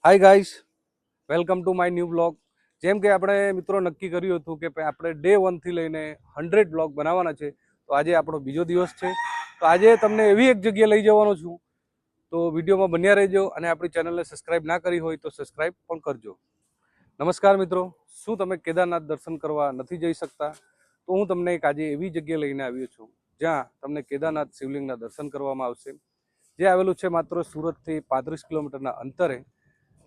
Hi guys, welcome to my new blog. જેમ કે આપણે મિત્રો નક્કી કર્યું હતું કે આપણે ડે 1 થી લઈને 100 બ્લોગ બનાવવાના છે. તો આજે આપણો બીજો દિવસ છે. તો આજે તમને એવી એક જગ્યાએ લઈ જવાનો છું, તો વિડીયોમાં બન્યા રહેજો અને આપણી ચેનલને સબસ્ક્રાઇબ ના કરી હોય તો સબસ્ક્રાઇબ પણ કરજો. નમસ્કાર મિત્રો, શું તમે કેદારનાથ દર્શન કરવા નથી જઈ શકતા? તો હું તમને એક આજે એવી જગ્યાએ લઈને આવ્યો છું જ્યાં તમને કેદારનાથ શિવલિંગના દર્શન કરવામાં આવશે, જે આવેલું છે માત્ર સુરતથી 35 કિલોમીટરના અંતરે.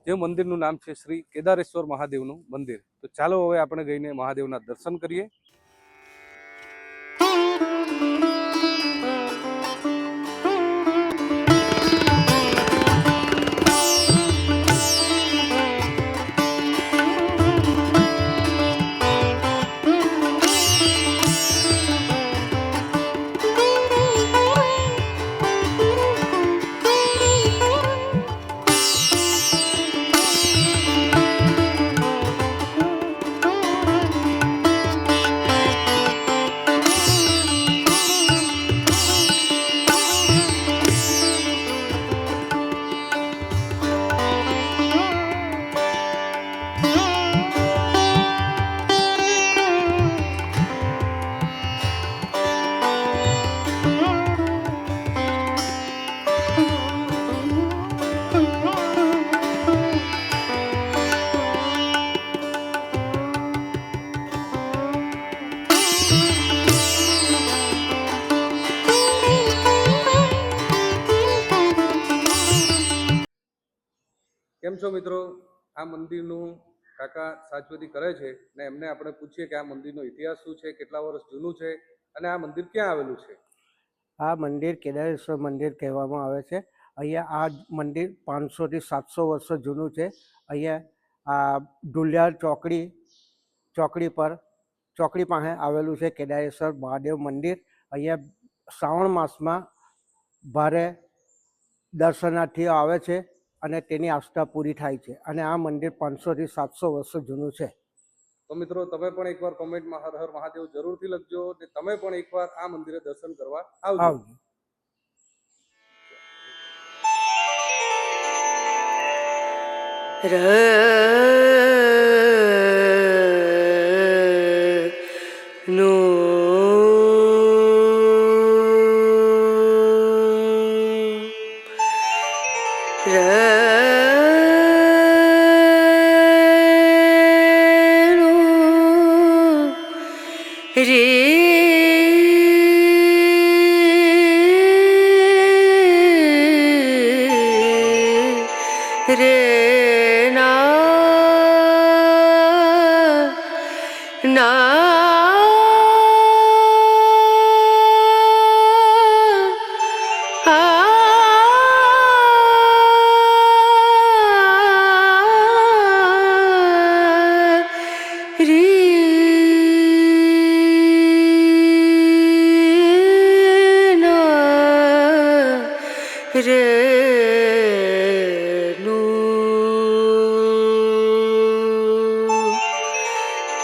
જે મંદિરનું નામ છે શ્રી કેદારેશ્વર મહાદેવનું મંદિર. તો ચાલો હવે આપણે જઈને મહાદેવના દર્શન કરીએ. કેમ છો મિત્રો? આ મંદિરનું કાકા સાચવતી કરે છે ને એમને આપણે પૂછીએ કે આ મંદિરનો ઇતિહાસ શું છે, કેટલા વર્ષ જૂનું છે અને આ મંદિર ક્યાં આવેલું છે. આ મંદિર કેદારેશ્વર મંદિર કહેવામાં આવે છે. અહીંયા આ મંદિર 500 થી 700 વર્ષો જૂનું છે. અહીંયા આ ઢુલિયાર ચોકડી પાસે આવેલું છે કેદારેશ્વર મહાદેવ મંદિર. અહીંયા શ્રાવણ માસમાં ભારે દર્શનાર્થીઓ આવે છે અને તેની આસ્થા પૂરી થાય છે. અને આ મંદિર 500 થી 700 વર્ષો જૂનું છે. તો મિત્રો તમે પણ એકવાર કોમેન્ટમાં હર હર મહાદેવ જરૂરથી લખજો અને તમે પણ એકવાર આ મંદિરે દર્શન કરવા આવજો.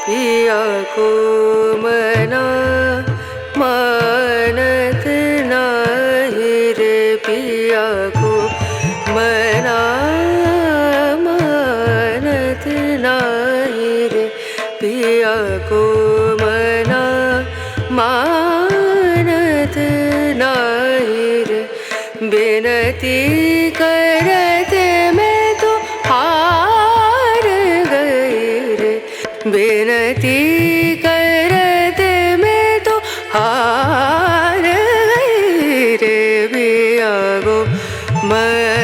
पिया को मना मानत नहीं रे, पिया को मना मानत नहीं रे, पिया को मना मानत नहीं रे, बिनती करते मैं तो हार गई रे, बिनती करते मैं तो हार गई रे, पिया को मैं